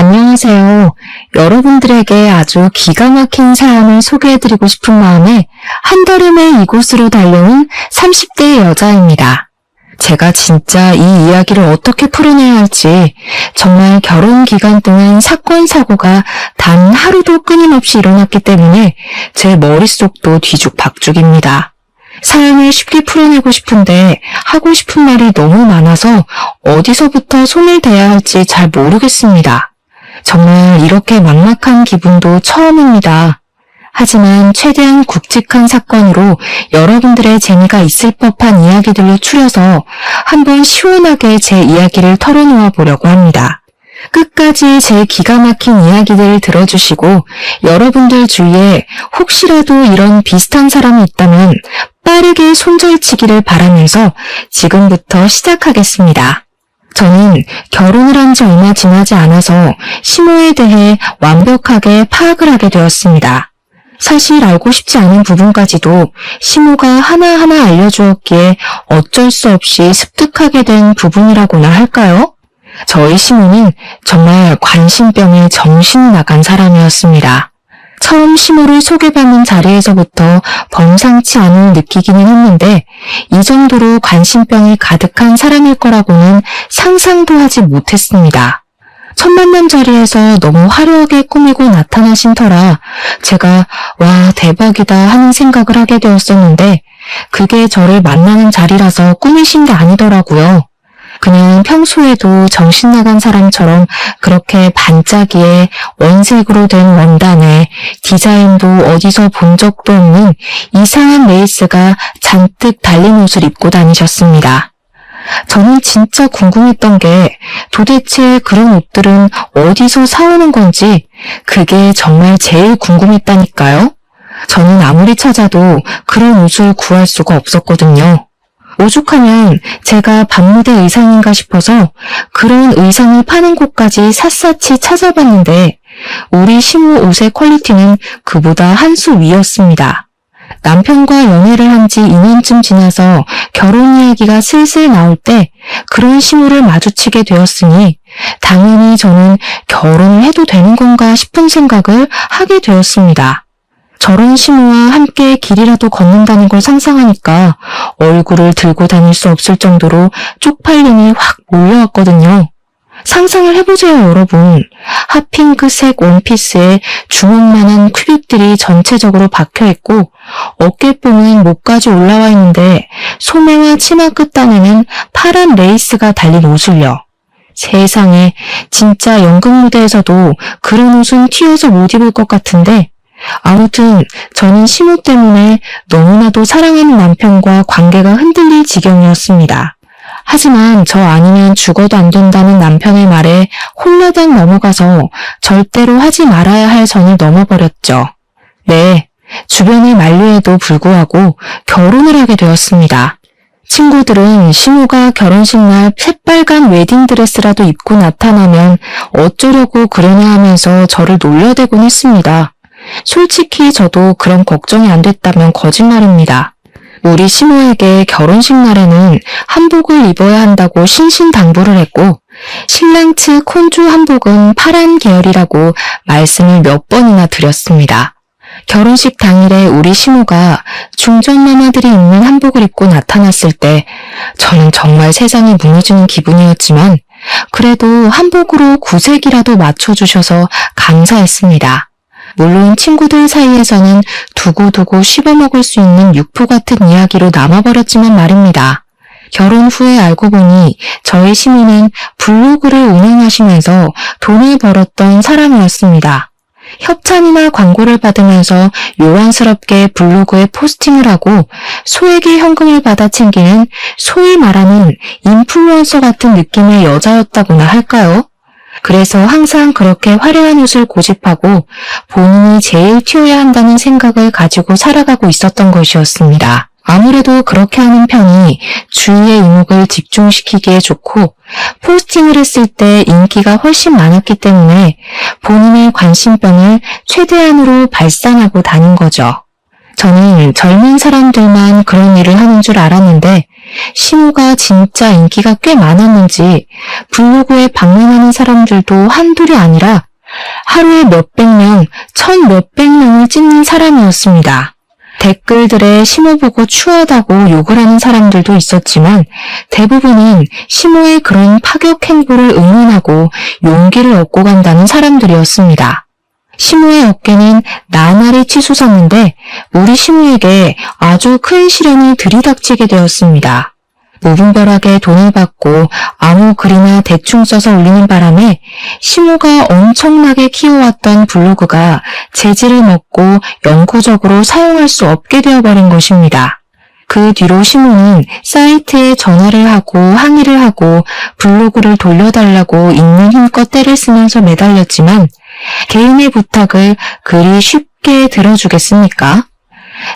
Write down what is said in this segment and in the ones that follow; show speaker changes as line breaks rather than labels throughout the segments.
안녕하세요. 여러분들에게 아주 기가 막힌 사연을 소개해드리고 싶은 마음에 한달음에 이곳으로 달려온 30대 여자입니다. 제가 진짜 이 이야기를 어떻게 풀어내야 할지 정말 결혼 기간 동안 사건, 사고가 단 하루도 끊임없이 일어났기 때문에 제 머릿속도 뒤죽박죽입니다. 사연을 쉽게 풀어내고 싶은데 하고 싶은 말이 너무 많아서 어디서부터 손을 대야 할지 잘 모르겠습니다. 정말 이렇게 막막한 기분도 처음입니다. 하지만 최대한 굵직한 사건으로 여러분들의 재미가 있을 법한 이야기들로 추려서 한번 시원하게 제 이야기를 털어놓아 보려고 합니다. 끝까지 제 기가 막힌 이야기들을 들어주시고 여러분들 주위에 혹시라도 이런 비슷한 사람이 있다면 빠르게 손절치기를 바라면서 지금부터 시작하겠습니다. 저는 결혼을 한 지 얼마 지나지 않아서 시모에 대해 완벽하게 파악을 하게 되었습니다. 사실 알고 싶지 않은 부분까지도 시모가 하나하나 알려주었기에 어쩔 수 없이 습득하게 된 부분이라고나 할까요? 저희 시모는 정말 관심병에 정신이 나간 사람이었습니다. 처음 시모를 소개받는 자리에서부터 범상치 않음을 느끼기는 했는데 이 정도로 관심병이 가득한 사람일 거라고는 상상도 하지 못했습니다. 첫 만남 자리에서 너무 화려하게 꾸미고 나타나신 터라 제가 와 대박이다 하는 생각을 하게 되었었는데 그게 저를 만나는 자리라서 꾸미신 게 아니더라고요. 그냥 평소에도 정신나간 사람처럼 그렇게 반짝이에 원색으로 된 원단에 디자인도 어디서 본 적도 없는 이상한 레이스가 잔뜩 달린 옷을 입고 다니셨습니다. 저는 진짜 궁금했던 게 도대체 그런 옷들은 어디서 사오는 건지 그게 정말 제일 궁금했다니까요. 저는 아무리 찾아도 그런 옷을 구할 수가 없었거든요. 오죽하면 제가 밤무대 의상인가 싶어서 그런 의상을 파는 곳까지 샅샅이 찾아봤는데 우리 시모 옷의 퀄리티는 그보다 한 수 위였습니다. 남편과 연애를 한 지 2년쯤 지나서 결혼 이야기가 슬슬 나올 때 그런 시모를 마주치게 되었으니 당연히 저는 결혼을 해도 되는 건가 싶은 생각을 하게 되었습니다. 저런 시모와 함께 길이라도 걷는다는 걸 상상하니까 얼굴을 들고 다닐 수 없을 정도로 쪽팔림이 확 몰려왔거든요. 상상을 해보세요, 여러분. 핫핑크색 원피스에 주먹만한 큐빅들이 전체적으로 박혀있고 어깨뽕은 목까지 올라와 있는데 소매와 치마 끝단에는 파란 레이스가 달린 옷을요. 세상에, 진짜 연극 무대에서도 그런 옷은 튀어서 못 입을 것 같은데 아무튼 저는 시모 때문에 너무나도 사랑하는 남편과 관계가 흔들릴 지경이었습니다. 하지만 저 아니면 죽어도 안 된다는 남편의 말에 홀라당 넘어가서 절대로 하지 말아야 할 선을 넘어버렸죠. 네, 주변의 만류에도 불구하고 결혼을 하게 되었습니다. 친구들은 시모가 결혼식 날 새빨간 웨딩드레스라도 입고 나타나면 어쩌려고 그러냐 하면서 저를 놀려대곤 했습니다. 솔직히 저도 그런 걱정이 안 됐다면 거짓말입니다. 우리 시모에게 결혼식 날에는 한복을 입어야 한다고 신신당부를 했고 신랑 측 혼주 한복은 파란 계열이라고 말씀을 몇 번이나 드렸습니다. 결혼식 당일에 우리 시모가 중전마마들이 입는 한복을 입고 나타났을 때 저는 정말 세상이 무너지는 기분이었지만 그래도 한복으로 구색이라도 맞춰주셔서 감사했습니다. 물론 친구들 사이에서는 두고두고 씹어먹을 수 있는 육포 같은 이야기로 남아버렸지만 말입니다. 결혼 후에 알고 보니 저희 시모는 블로그를 운영하시면서 돈을 벌었던 사람이었습니다. 협찬이나 광고를 받으면서 요란스럽게 블로그에 포스팅을 하고 소액의 현금을 받아 챙기는 소위 말하는 인플루언서 같은 느낌의 여자였다고나 할까요? 그래서 항상 그렇게 화려한 옷을 고집하고 본인이 제일 튀어야 한다는 생각을 가지고 살아가고 있었던 것이었습니다. 아무래도 그렇게 하는 편이 주위의 이목을 집중시키기에 좋고 포스팅을 했을 때 인기가 훨씬 많았기 때문에 본인의 관심병을 최대한으로 발산하고 다닌 거죠. 저는 젊은 사람들만 그런 일을 하는 줄 알았는데 시모가 진짜 인기가 꽤 많았는지 블로그에 방문하는 사람들도 한둘이 아니라 하루에 몇백 명, 천 몇백 명을 찍는 사람이었습니다. 댓글들에 시모 보고 추하다고 욕을 하는 사람들도 있었지만 대부분은 시모의 그런 파격 행보를 응원하고 용기를 얻고 간다는 사람들이었습니다. 시모의 어깨는 나날이 치솟았는데 우리 시모에게 아주 큰 시련이 들이닥치게 되었습니다. 무분별하게 돈을 받고 아무 글이나 대충 써서 올리는 바람에 시모가 엄청나게 키워왔던 블로그가 재질을 먹고 영구적으로 사용할 수 없게 되어버린 것입니다. 그 뒤로 시모는 사이트에 전화를 하고 항의를 하고 블로그를 돌려달라고 있는 힘껏 떼를 쓰면서 매달렸지만 개인의 부탁을 그리 쉽게 들어주겠습니까?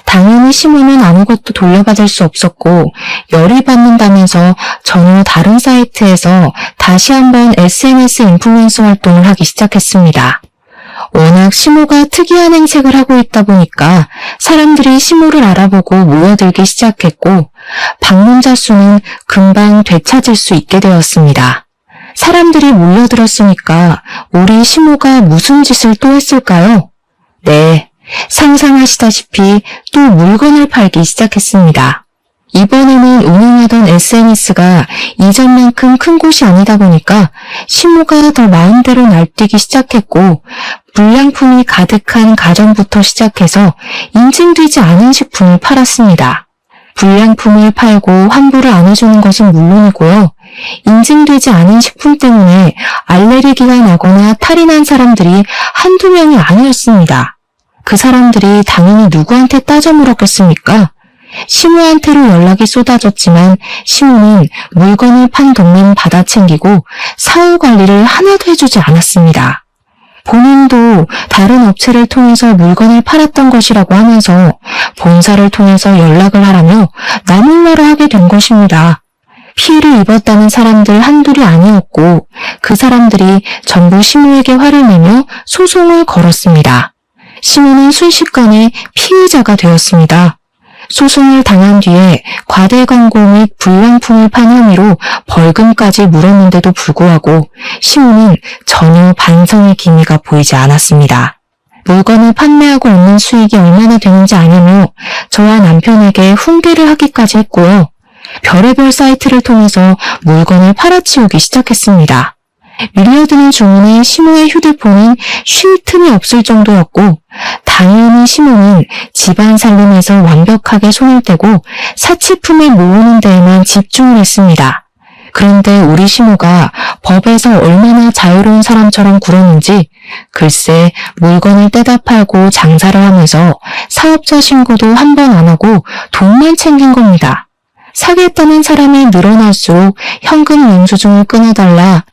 당연히 시모는 아무것도 돌려받을 수 없었고 열이 받는다면서 전혀 다른 사이트에서 다시 한번 SNS 인플루언서 활동을 하기 시작했습니다. 워낙 시모가 특이한 행색을 하고 있다 보니까 사람들이 시모를 알아보고 모여들기 시작했고 방문자 수는 금방 되찾을 수 있게 되었습니다. 사람들이 몰려들었으니까 우리 시모가 무슨 짓을 또 했을까요? 네. 상상하시다시피 또 물건을 팔기 시작했습니다. 이번에는 운영하던 SNS가 이전만큼 큰 곳이 아니다 보니까 시모가 더 마음대로 날뛰기 시작했고 불량품이 가득한 가전부터 시작해서 인증되지 않은 식품을 팔았습니다. 불량품을 팔고 환불을 안 해주는 것은 물론이고요. 인증되지 않은 식품 때문에 알레르기가 나거나 탈이 난 사람들이 한두 명이 아니었습니다. 그 사람들이 당연히 누구한테 따져 물었겠습니까? 시모한테로 연락이 쏟아졌지만 시모는 물건을 판 돈만 받아 챙기고 사후 관리를 하나도 해주지 않았습니다. 본인도 다른 업체를 통해서 물건을 팔았던 것이라고 하면서 본사를 통해서 연락을 하라며 나몰라라 하게 된 것입니다. 피해를 입었다는 사람들 한둘이 아니었고 그 사람들이 전부 시모에게 화를 내며 소송을 걸었습니다. 시모는 순식간에 피의자가 되었습니다. 소송을 당한 뒤에 과대 광고 및 불량품을 판 혐의로 벌금까지 물었는데도 불구하고 시모는 전혀 반성의 기미가 보이지 않았습니다. 물건을 판매하고 얻는 수익이 얼마나 되는지 아냐며 저와 남편에게 훈계를 하기까지 했고요. 별의별 사이트를 통해서 물건을 팔아치우기 시작했습니다. 밀려드는 주문에 시모의 휴대폰은 쉴 틈이 없을 정도였고 당연히 시모는 집안 살림에서 완벽하게 손을 떼고 사치품을 모으는 데에만 집중을 했습니다. 그런데 우리 시모가 법에서 얼마나 자유로운 사람처럼 굴었는지 글쎄 물건을 떼다 팔고 장사를 하면서 사업자 신고도 한 번 안 하고 돈만 챙긴 겁니다. 사겠다는 사람이 늘어날수록 현금 영수증을 끊어달라,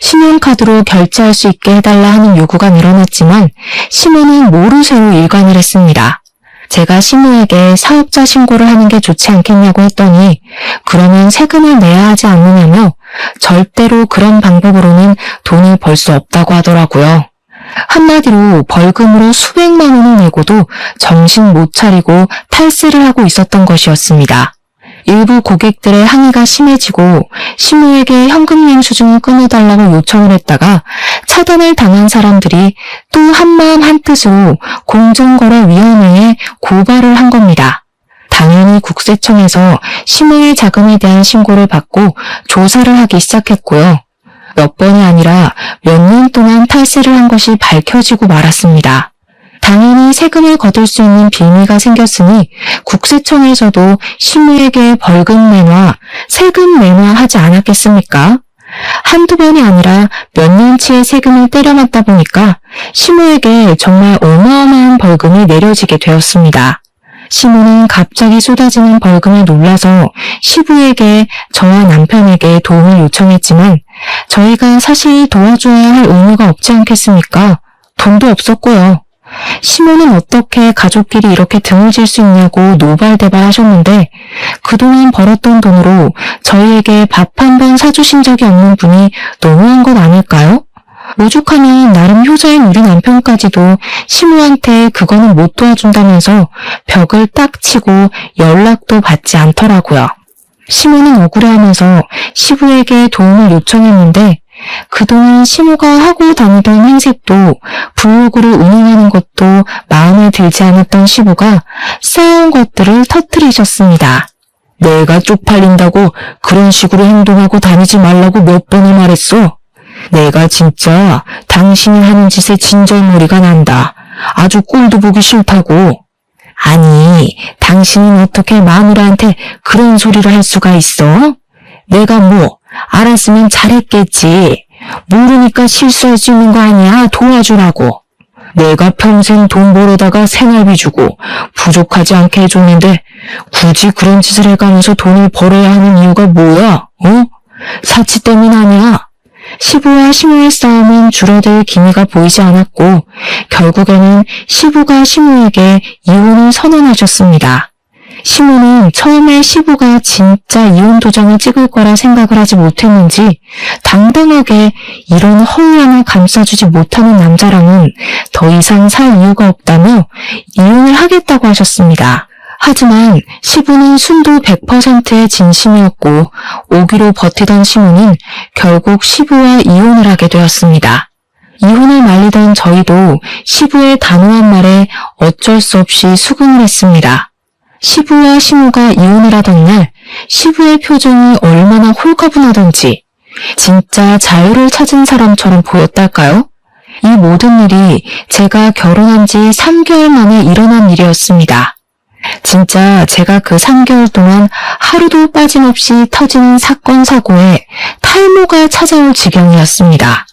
신용카드로 결제할 수 있게 해달라 하는 요구가 늘어났지만 시모는 모르쇠로 일관을 했습니다. 제가 시모에게 사업자 신고를 하는 게 좋지 않겠냐고 했더니 그러면 세금을 내야 하지 않느냐며 절대로 그런 방법으로는 돈을 벌 수 없다고 하더라고요. 한마디로 벌금으로 수백만 원을 내고도 정신 못 차리고 탈세를 하고 있었던 것이었습니다. 일부 고객들의 항의가 심해지고 시모에게 현금 영수증을 끊어달라고 요청을 했다가 차단을 당한 사람들이 또 한마음 한뜻으로 공정거래위원회에 고발을 한 겁니다. 당연히 국세청에서 시모의 자금에 대한 신고를 받고 조사를 하기 시작했고요. 몇 번이 아니라 몇 년 동안 탈세를 한 것이 밝혀지고 말았습니다. 당연히 세금을 거둘 수 있는 빌미가 생겼으니 국세청에서도 시모에게 벌금 내놔, 세금 내놔 하지 않았겠습니까? 한두 번이 아니라 몇 년치의 세금을 때려맞다 보니까 시모에게 정말 어마어마한 벌금이 내려지게 되었습니다. 시모는 갑자기 쏟아지는 벌금에 놀라서 시부에게 저와 남편에게 도움을 요청했지만 저희가 사실 도와줘야 할 의무가 없지 않겠습니까? 돈도 없었고요. 시모는 어떻게 가족끼리 이렇게 등을 질 수 있냐고 노발대발 하셨는데 그동안 벌었던 돈으로 저희에게 밥 한 번 사주신 적이 없는 분이 너무한 것 아닐까요? 오죽하면 나름 효자인 우리 남편까지도 시무한테 그거는 못 도와준다면서 벽을 딱 치고 연락도 받지 않더라고요. 시무는 억울해하면서 시부에게 도움을 요청했는데 그동안 시무가 하고 다니던 행색도 블로그를 운영하는 것도 마음에 들지 않았던 시부가 쌓아온 것들을 터뜨리셨습니다. 내가 쪽팔린다고 그런 식으로 행동하고 다니지 말라고 몇 번을 말했어. 내가 진짜 당신이 하는 짓에 진절머리가 난다. 아주 꼴도 보기 싫다고. 아니, 당신은 어떻게 마누라한테 그런 소리를 할 수가 있어? 내가 뭐 알았으면 잘했겠지. 모르니까 실수할 수 있는 거 아니야. 도와주라고. 내가 평생 돈 벌어다가 생활비 주고 부족하지 않게 해줬는데 굳이 그런 짓을 해가면서 돈을 벌어야 하는 이유가 뭐야? 사치 때문 아니야. 시부와 시무의 싸움은 줄어들 기미가 보이지 않았고 결국에는 시부가 시무에게 이혼을 선언하셨습니다. 시무는 처음에 시부가 진짜 이혼 도장을 찍을 거라 생각을 하지 못했는지 당당하게 이런 허울함을 감싸주지 못하는 남자랑은 더 이상 살 이유가 없다며 이혼을 하겠다고 하셨습니다. 하지만 시부는 순도 100%의 진심이었고 오기로 버티던 시무는 결국 시부와 이혼을 하게 되었습니다. 이혼을 말리던 저희도 시부의 단호한 말에 어쩔 수 없이 수긍을 했습니다. 시부와 시무가 이혼을 하던 날 시부의 표정이 얼마나 홀가분하던지 진짜 자유를 찾은 사람처럼 보였달까요? 이 모든 일이 제가 결혼한 지 3개월 만에 일어난 일이었습니다. 진짜 제가 그 3개월 동안 하루도 빠짐없이 터지는 사건 사고에 탈모가 찾아올 지경이었습니다.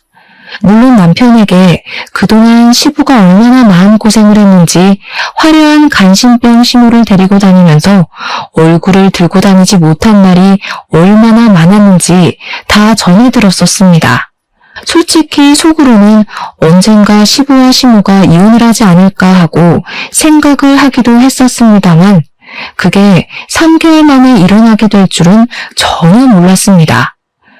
물론 남편에게 그동안 시부가 얼마나 마음고생을 했는지 화려한 간신병 시무를 데리고 다니면서 얼굴을 들고 다니지 못한 날이 얼마나 많았는지 다 전해 들었었습니다. 솔직히 속으로는 언젠가 시부와 시무가 이혼을 하지 않을까 하고 생각을 하기도 했었습니다만 그게 3개월 만에 일어나게 될 줄은 전혀 몰랐습니다.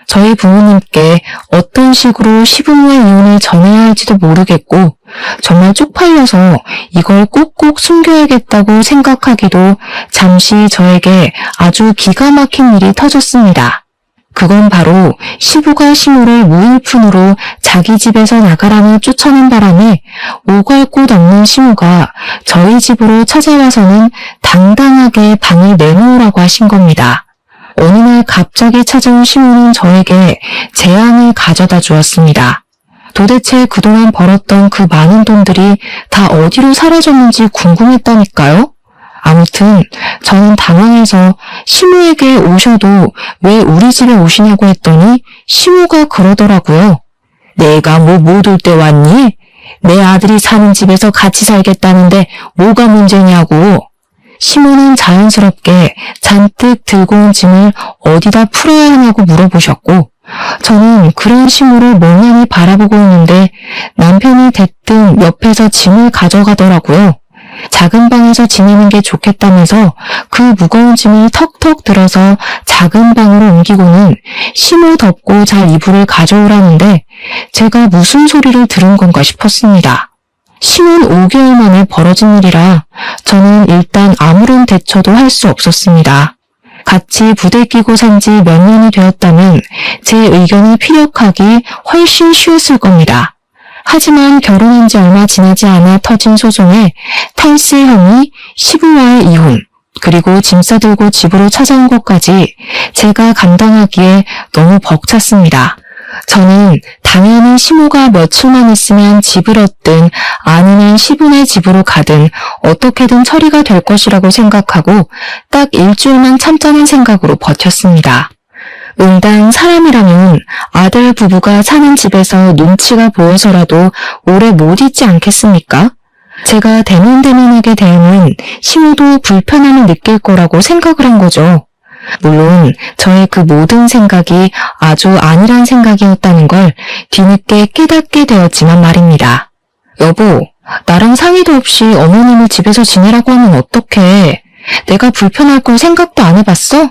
저희 부모님께 어떤 식으로 시부모의 이혼을 전해야 할지도 모르겠고 정말 쪽팔려서 이걸 꼭꼭 숨겨야겠다고 생각하기도 잠시 저에게 아주 기가 막힌 일이 터졌습니다. 그건 바로 시부가 시무를 무일푼으로 자기 집에서 나가라며 쫓아낸 바람에 오갈 곳 없는 시무가 저희 집으로 찾아와서는 당당하게 방을 내놓으라고 하신 겁니다. 어느 날 갑자기 찾아온 시무는 저에게 재앙을 가져다 주었습니다. 도대체 그동안 벌었던 그 많은 돈들이 다 어디로 사라졌는지 궁금했다니까요. 아무튼 저는 당황해서 시무에게 오셔도 왜 우리 집에 오시냐고 했더니 시무가 그러더라고요. 내가 뭐 못 올 때 왔니? 내 아들이 사는 집에서 같이 살겠다는데 뭐가 문제냐고. 시무는 자연스럽게 잔뜩 들고 온 짐을 어디다 풀어야 하냐고 물어보셨고 저는 그런 시무를 멍하니 바라보고 있는데 남편이 대뜸 옆에서 짐을 가져가더라고요. 작은 방에서 지내는 게 좋겠다면서 그 무거운 짐을 턱턱 들어서 작은 방으로 옮기고는 시무 덮고 잘 이불을 가져오라는데 제가 무슨 소리를 들은 건가 싶었습니다. 신혼 5개월 만에 벌어진 일이라 저는 일단 아무런 대처도 할 수 없었습니다. 같이 부대 끼고 산 지 몇 년이 되었다면 제 의견을 피력하기 훨씬 쉬웠을 겁니다. 하지만 결혼한 지 얼마 지나지 않아 터진 소송에 탈세 혐의, 시부와의 이혼, 그리고 짐 싸들고 집으로 찾아온 것까지 제가 감당하기에 너무 벅찼습니다. 저는 당연히 시모가 며칠만 있으면 집을 얻든 아니면 시부네 집으로 가든 어떻게든 처리가 될 것이라고 생각하고 딱 일주일만 참자는 생각으로 버텼습니다. 응당 사람이라면 아들 부부가 사는 집에서 눈치가 보여서라도 오래 못 있지 않겠습니까? 제가 대면대면하게 대하면 시모도 불편함을 느낄 거라고 생각을 한 거죠. 물론 저의 그 모든 생각이 아주 안일한 생각이었다는 걸 뒤늦게 깨닫게 되었지만 말입니다. 여보, 나랑 상의도 없이 어머님을 집에서 지내라고 하면 어떡해? 내가 불편할 걸 생각도 안 해봤어?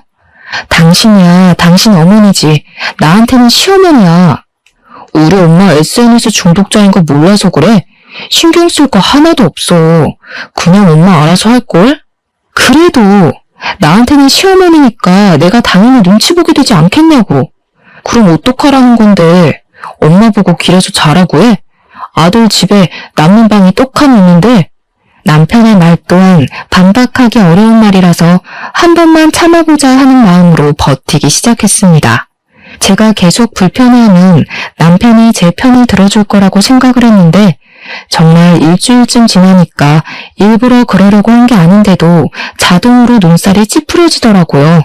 당신이야, 당신 어머니지. 나한테는 시어머니야. 우리 엄마 SNS 중독자인 거 몰라서 그래. 신경 쓸 거 하나도 없어. 그냥 엄마 알아서 할걸? 그래도 나한테는 시어머니니까 내가 당연히 눈치 보게 되지 않겠냐고. 그럼 어떡하라는 건데. 엄마 보고 길에서 자라고 해? 아들 집에 남는 방이 떡하니 있는데. 남편의 말 또한 반박하기 어려운 말이라서 한 번만 참아보자 하는 마음으로 버티기 시작했습니다. 제가 계속 불편해하면 남편이 제 편을 들어줄 거라고 생각을 했는데 정말 일주일쯤 지나니까 일부러 그러려고 한 게 아닌데도 자동으로 눈살이 찌푸려지더라고요.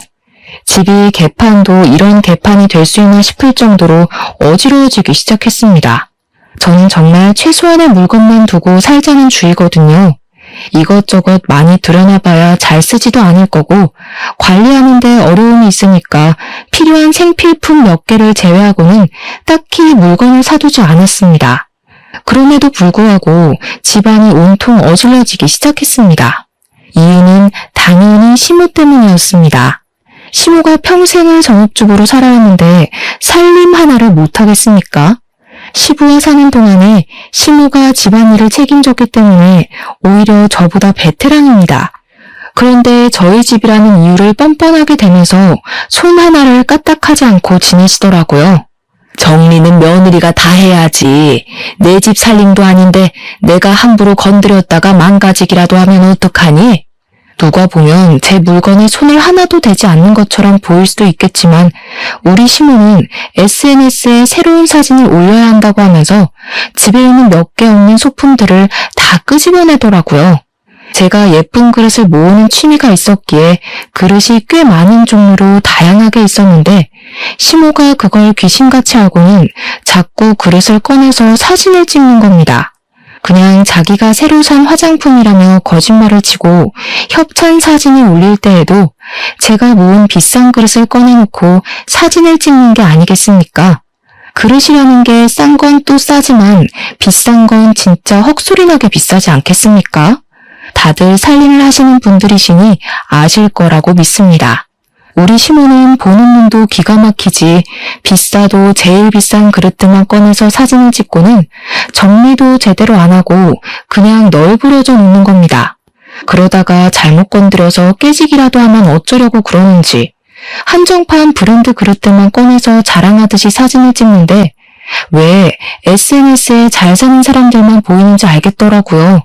집이 개판도 이런 개판이 될 수 있나 싶을 정도로 어지러워지기 시작했습니다. 저는 정말 최소한의 물건만 두고 살자는 주의거든요. 이것저것 많이 들여놔봐야 잘 쓰지도 않을 거고 관리하는데 어려움이 있으니까 필요한 생필품 몇 개를 제외하고는 딱히 물건을 사두지 않았습니다. 그럼에도 불구하고 집안이 온통 어질러지기 시작했습니다. 이유는 당연히 시모 때문이었습니다. 시모가 평생을 전업주부로 살아왔는데 살림 하나를 못하겠습니까? 시부와 사는 동안에 시모가 집안일을 책임졌기 때문에 오히려 저보다 베테랑입니다. 그런데 저희 집이라는 이유를 뻔뻔하게 대면서 손 하나를 까딱하지 않고 지내시더라고요. 정리는 며느리가 다 해야지. 내 집 살림도 아닌데 내가 함부로 건드렸다가 망가지기라도 하면 어떡하니? 누가 보면 제 물건에 손을 하나도 대지 않는 것처럼 보일 수도 있겠지만 우리 시모는 SNS에 새로운 사진을 올려야 한다고 하면서 집에 있는 몇 개 없는 소품들을 다 끄집어내더라고요. 제가 예쁜 그릇을 모으는 취미가 있었기에 그릇이 꽤 많은 종류로 다양하게 있었는데 시모가 그걸 귀신같이 알고는 자꾸 그릇을 꺼내서 사진을 찍는 겁니다. 그냥 자기가 새로 산 화장품이라며 거짓말을 치고 협찬 사진을 올릴 때에도 제가 모은 비싼 그릇을 꺼내놓고 사진을 찍는 게 아니겠습니까? 그릇이라는 게 싼 건 또 싸지만 비싼 건 진짜 헉소리나게 비싸지 않겠습니까? 다들 살림을 하시는 분들이시니 아실 거라고 믿습니다. 우리 시모는 보는 눈도 기가 막히지 비싸도 제일 비싼 그릇들만 꺼내서 사진을 찍고는 정리도 제대로 안 하고 그냥 널브러져 놓는 겁니다. 그러다가 잘못 건드려서 깨지기라도 하면 어쩌려고 그러는지 한정판 브랜드 그릇들만 꺼내서 자랑하듯이 사진을 찍는데 왜 SNS에 잘 사는 사람들만 보이는지 알겠더라고요.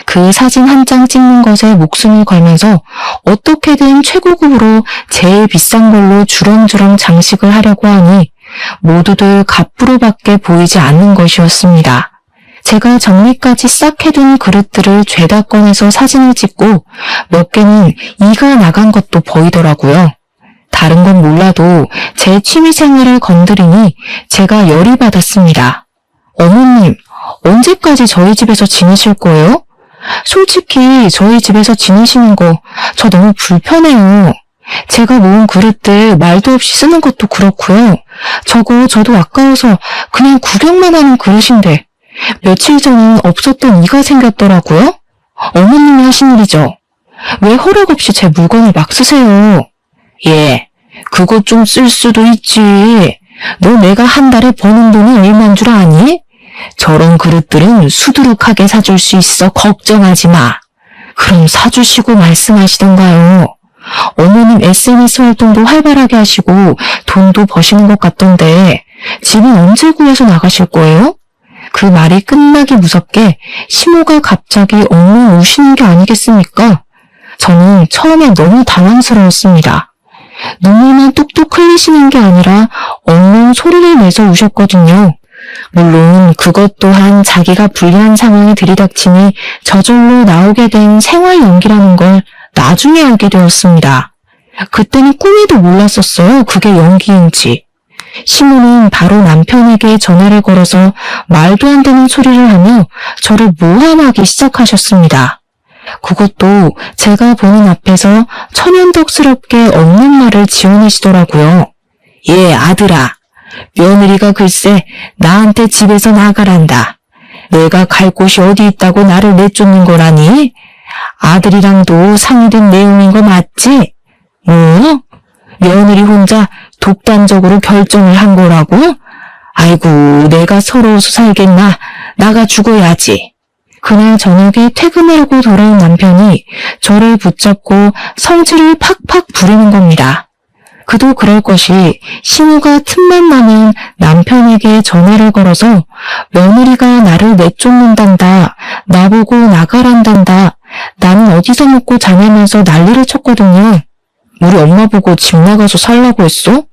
그 사진 한 장 찍는 것에 목숨을 걸면서 어떻게든 최고급으로 제일 비싼 걸로 주렁주렁 장식을 하려고 하니 모두들 갑부로밖에 보이지 않는 것이었습니다. 제가 정리까지 싹 해둔 그릇들을 죄다 꺼내서 사진을 찍고 몇 개는 이가 나간 것도 보이더라고요. 다른 건 몰라도 제 취미생활을 건드리니 제가 열이 받았습니다. 어머님, 언제까지 저희 집에서 지내실 거예요? 솔직히 저희 집에서 지내시는 거 저 너무 불편해요. 제가 모은 그릇들 말도 없이 쓰는 것도 그렇고요. 저거 저도 아까워서 그냥 구경만 하는 그릇인데 며칠 전엔 없었던 이가 생겼더라고요. 어머님이 하신 일이죠. 왜 허락 없이 제 물건을 막 쓰세요? 예, 그거 좀 쓸 수도 있지. 너 내가 한 달에 버는 돈이 얼마인 줄 아니? 저런 그릇들은 수두룩하게 사줄 수 있어 걱정하지 마. 그럼 사주시고 말씀하시던가요. 어머님 SNS 활동도 활발하게 하시고 돈도 버시는 것 같던데 집은 언제 구해서 나가실 거예요? 그 말이 끝나기 무섭게 시모가 갑자기 엉엉 우시는 게 아니겠습니까? 저는 처음에 너무 당황스러웠습니다. 눈물만 뚝뚝 흘리시는 게 아니라 엉엉 소리를 내서 우셨거든요. 물론 그것 또한 자기가 불리한 상황에 들이닥치니 저절로 나오게 된 생활 연기라는 걸 나중에 알게 되었습니다. 그때는 꿈에도 몰랐었어요. 그게 연기인지. 시모는 바로 남편에게 전화를 걸어서 말도 안 되는 소리를 하며 저를 모함하기 시작하셨습니다. 그것도 제가 보는 앞에서 천연덕스럽게 없는 말을 지어내시더라고요. 예, 아들아. 며느리가 글쎄 나한테 집에서 나가란다. 내가 갈 곳이 어디 있다고 나를 내쫓는 거라니? 아들이랑도 상의된 내용인 거 맞지? 뭐? 며느리 혼자 독단적으로 결정을 한 거라고? 아이고, 내가 서러워서 살겠나? 나가 죽어야지. 그날 저녁에 퇴근하고 돌아온 남편이 저를 붙잡고 성질을 팍팍 부리는 겁니다. 그도 그럴 것이 신우가 틈만 나면 남편에게 전화를 걸어서 며느리가 나를 내쫓는단다, 나보고 나가란단다, 나는 어디서 먹고 자냐면서 난리를 쳤거든요. 우리 엄마 보고 집 나가서 살라고 했어?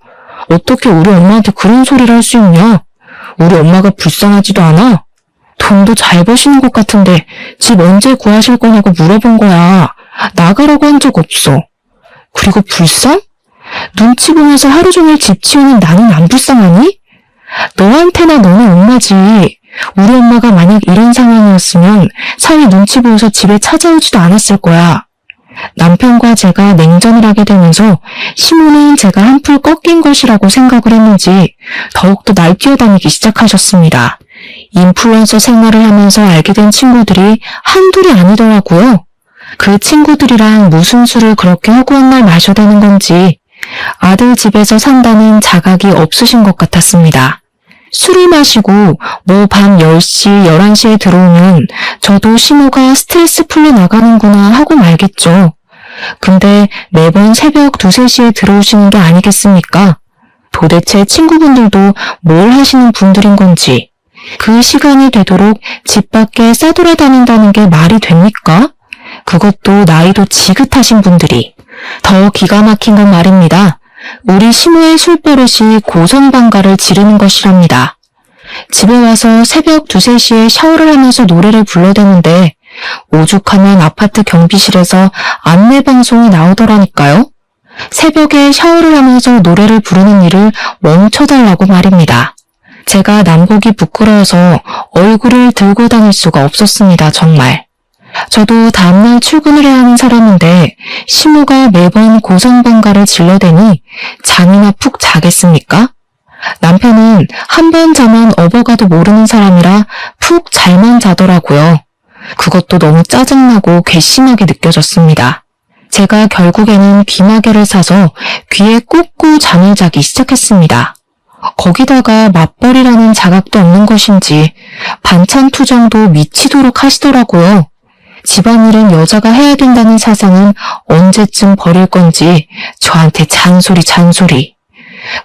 어떻게 우리 엄마한테 그런 소리를 할 수 있냐? 우리 엄마가 불쌍하지도 않아? 돈도 잘 버시는 것 같은데 집 언제 구하실 거냐고 물어본 거야. 나가라고 한 적 없어. 그리고 불쌍? 눈치 보면서 하루 종일 집 치우는 나는 안 불쌍하니? 너한테나 너네 엄마지. 우리 엄마가 만약 이런 상황이었으면 사위 눈치 보여서 집에 찾아오지도 않았을 거야. 남편과 제가 냉전을 하게 되면서 시모는 제가 한풀 꺾인 것이라고 생각을 했는지 더욱더 날 뛰어다니기 시작하셨습니다. 인플루언서 생활을 하면서 알게 된 친구들이 한둘이 아니더라고요. 그 친구들이랑 무슨 술을 그렇게 허구한 날 마셔대는 건지 아들 집에서 산다는 자각이 없으신 것 같았습니다. 술을 마시고 뭐 밤 10시, 11시에 들어오면 저도 시모가 스트레스 풀려 나가는구나 하고 말겠죠. 근데 매번 새벽 2, 3시에 들어오시는 게 아니겠습니까? 도대체 친구분들도 뭘 하시는 분들인 건지 그 시간이 되도록 집 밖에 싸돌아다닌다는 게 말이 됩니까? 그것도 나이도 지긋하신 분들이. 더 기가 막힌 건 말입니다. 우리 시모의 술버릇이 고성방가를 지르는 것이랍니다. 집에 와서 새벽 2, 3시에 샤워를 하면서 노래를 불러대는데 오죽하면 아파트 경비실에서 안내방송이 나오더라니까요. 새벽에 샤워를 하면서 노래를 부르는 일을 멈춰달라고 말입니다. 제가 남보기 부끄러워서 얼굴을 들고 다닐 수가 없었습니다. 정말. 저도 다음날 출근을 해야 하는 사람인데 시모가 매번 고성방가를 질러대니 잠이나 푹 자겠습니까? 남편은 한 번 자면 업어가도 모르는 사람이라 푹 잘만 자더라고요. 그것도 너무 짜증나고 괘씸하게 느껴졌습니다. 제가 결국에는 귀마개를 사서 귀에 꽂고 잠을 자기 시작했습니다. 거기다가 맞벌이라는 자각도 없는 것인지 반찬 투정도 미치도록 하시더라고요. 집안일은 여자가 해야 된다는 사상은 언제쯤 버릴 건지 저한테 잔소리.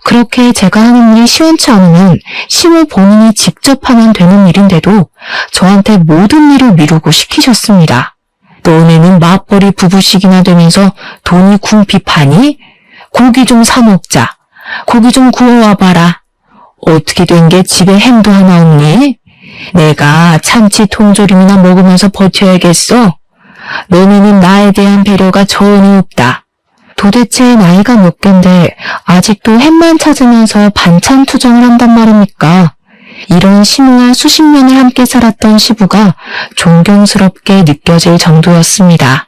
그렇게 제가 하는 일이 시원치 않으면 시모 본인이 직접 하면 되는 일인데도 저한테 모든 일을 미루고 시키셨습니다. 너네는 맞벌이 부부식이나 되면서 돈이 궁핍하니? 고기 좀 사 먹자. 고기 좀 구워와봐라. 어떻게 된 게 집에 햄도 하나 없니? 내가 참치 통조림이나 먹으면서 버텨야겠어? 너네는 나에 대한 배려가 전혀 없다. 도대체 나이가 몇 갠데 아직도 햄만 찾으면서 반찬 투정을 한단 말입니까? 이런 시모와 수십 년을 함께 살았던 시부가 존경스럽게 느껴질 정도였습니다.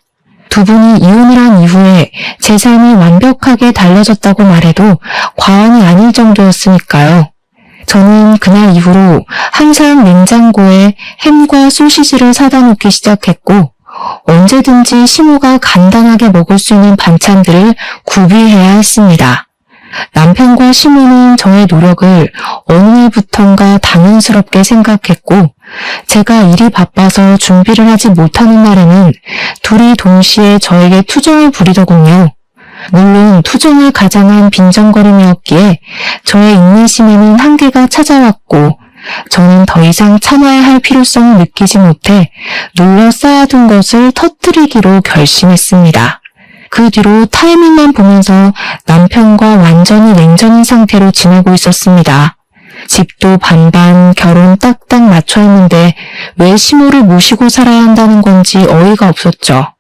두 분이 이혼을 한 이후에 제 삶이 완벽하게 달라졌다고 말해도 과언이 아닐 정도였으니까요. 저는 그날 이후로 항상 냉장고에 햄과 소시지를 사다 놓기 시작했고 언제든지 시모가 간단하게 먹을 수 있는 반찬들을 구비해야 했습니다. 남편과 시모는 저의 노력을 어느 날부턴가 당연스럽게 생각했고 제가 일이 바빠서 준비를 하지 못하는 날에는 둘이 동시에 저에게 투정을 부리더군요. 물론 투정을 가장한 빈정거림이었기에 저의 인내심에는 한계가 찾아왔고 저는 더 이상 참아야 할 필요성을 느끼지 못해 눌러 쌓아둔 것을 터뜨리기로 결심했습니다. 그 뒤로 타이밍만 보면서 남편과 완전히 냉전인 상태로 지내고 있었습니다. 집도 반반, 결혼 딱딱 맞춰 했는데 왜 시모를 모시고 살아야 한다는 건지 어이가 없었죠.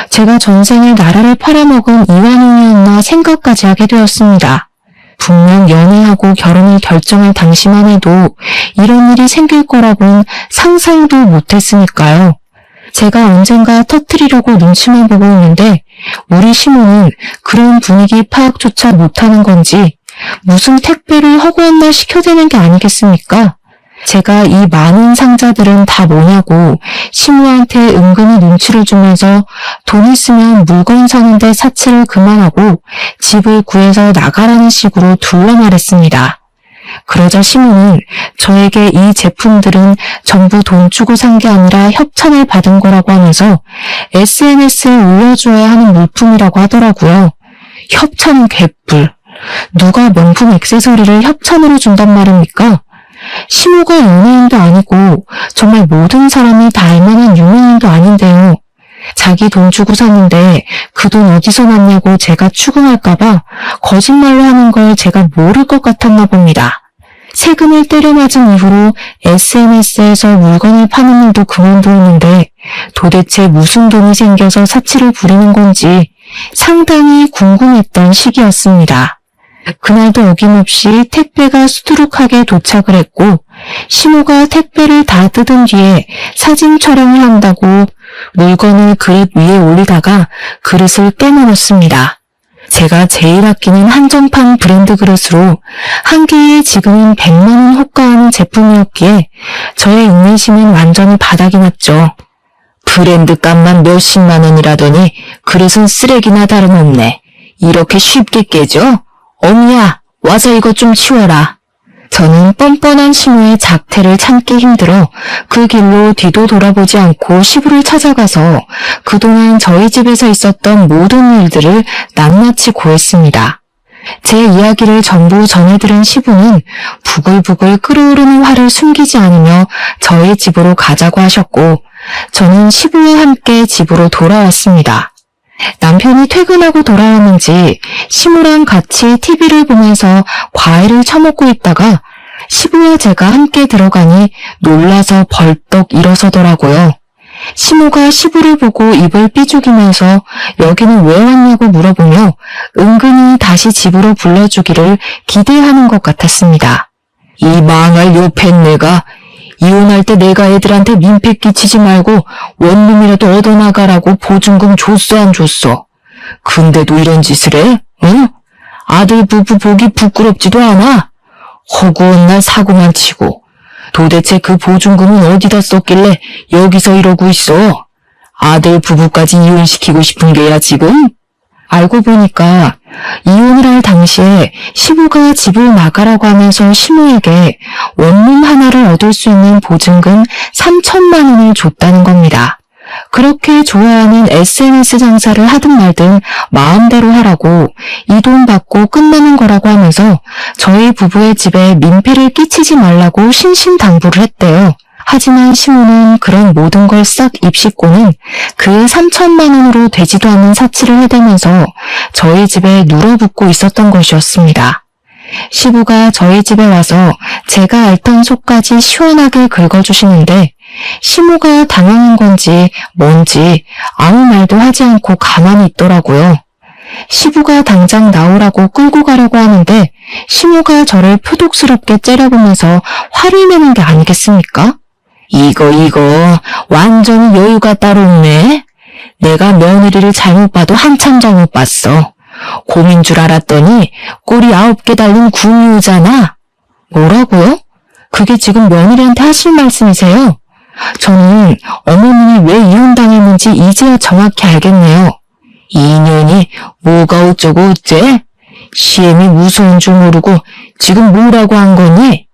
제가 전생에 나라를 팔아먹은 이완용이었나 생각까지 하게 되었습니다. 분명 연애하고 결혼을 결정할 당시만 해도 이런 일이 생길 거라고는 상상도 못했으니까요. 제가 언젠가 터뜨리려고 눈치만 보고 있는데 우리 시모는 그런 분위기 파악조차 못하는 건지 무슨 택배를 허구한 날 시켜대는 게 아니겠습니까? 제가 이 많은 상자들은 다 뭐냐고 시모한테 은근히 눈치를 주면서 돈 있으면 물건 사는데 사치를 그만하고 집을 구해서 나가라는 식으로 둘러 말했습니다. 그러자 시모는 저에게 이 제품들은 전부 돈 주고 산 게 아니라 협찬을 받은 거라고 하면서 SNS에 올려줘야 하는 물품이라고 하더라고요. 협찬은 개뿔. 누가 명품 액세서리를 협찬으로 준단 말입니까? 시모가 연예인도 아니고 정말 모든 사람이 다 알만한 유명인도 아닌데요. 자기 돈 주고 샀는데 그 돈 어디서 났냐고 제가 추궁할까봐 거짓말로 하는 걸 제가 모를 것 같았나 봅니다. 세금을 때려맞은 이후로 SNS에서 물건을 파는 일도 그만두었는데 도대체 무슨 돈이 생겨서 사치를 부리는 건지 상당히 궁금했던 시기였습니다. 그날도 어김없이 택배가 수두룩하게 도착을 했고 시모가 택배를 다 뜯은 뒤에 사진 촬영을 한다고 물건을 그릇 위에 올리다가 그릇을 깨물었습니다. 제가 제일 아끼는 한정판 브랜드 그릇으로 한 개에 지금은 100만 원 호가하는 제품이었기에 저의 인내심은 완전히 바닥이 났죠. 브랜드 값만 몇십만 원이라더니 그릇은 쓰레기나 다름없네. 이렇게 쉽게 깨져? 어미야, 와서 이것 좀 치워라. 저는 뻔뻔한 시모의 작태를 참기 힘들어 그 길로 뒤도 돌아보지 않고 시부를 찾아가서 그동안 저희 집에서 있었던 모든 일들을 낱낱이 고했습니다. 제 이야기를 전부 전해들은 시부는 부글부글 끓어오르는 화를 숨기지 않으며 저희 집으로 가자고 하셨고 저는 시부와 함께 집으로 돌아왔습니다. 남편이 퇴근하고 돌아왔는지 시모랑 같이 TV를 보면서 과일을 처먹고 있다가 시부와 제가 함께 들어가니 놀라서 벌떡 일어서더라고요. 시모가 시부를 보고 입을 삐죽이면서 여기는 왜 왔냐고 물어보며 은근히 다시 집으로 불러주기를 기대하는 것 같았습니다. 이 망할 요팬네가 이혼할 때 내가 애들한테 민폐 끼치지 말고 원룸이라도 얻어나가라고 보증금 줬어 안 줬어? 근데도 이런 짓을 해? 응? 아들 부부 보기 부끄럽지도 않아? 허구한 날 사고만 치고 도대체 그 보증금은 어디다 썼길래 여기서 이러고 있어? 아들 부부까지 이혼시키고 싶은 게야 지금? 알고 보니까 이혼을 할 당시에 시부가 집을 나가라고 하면서 시모에게 원룸 하나를 얻을 수 있는 보증금 3천만 원을 줬다는 겁니다. 그렇게 좋아하는 SNS 장사를 하든 말든 마음대로 하라고 이 돈 받고 끝나는 거라고 하면서 저희 부부의 집에 민폐를 끼치지 말라고 신신당부를 했대요. 하지만 시모는 그런 모든 걸 싹 입씹고는 그 3천만 원으로 되지도 않는 사치를 해대면서 저희 집에 눌어붙고 있었던 것이었습니다. 시부가 저희 집에 와서 제가 앓던 속까지 시원하게 긁어주시는데 시모가 당황한 건지 뭔지 아무 말도 하지 않고 가만히 있더라고요. 시부가 당장 나오라고 끌고 가려고 하는데 시모가 저를 표독스럽게 째려보면서 화를 내는 게 아니겠습니까? 이거 완전히 여유가 따로 없네. 내가 며느리를 잘못 봐도 한참 잘못 봤어. 곰인 줄 알았더니 꼬리 9개 달린 구미호잖아. 뭐라고요? 그게 지금 며느리한테 하실 말씀이세요? 저는 어머님이 왜 이혼당했는지 이제야 정확히 알겠네요. 이 인연이 뭐가 어쩌고 어째? 시엠이 무서운 줄 모르고 지금 뭐라고 한 거니?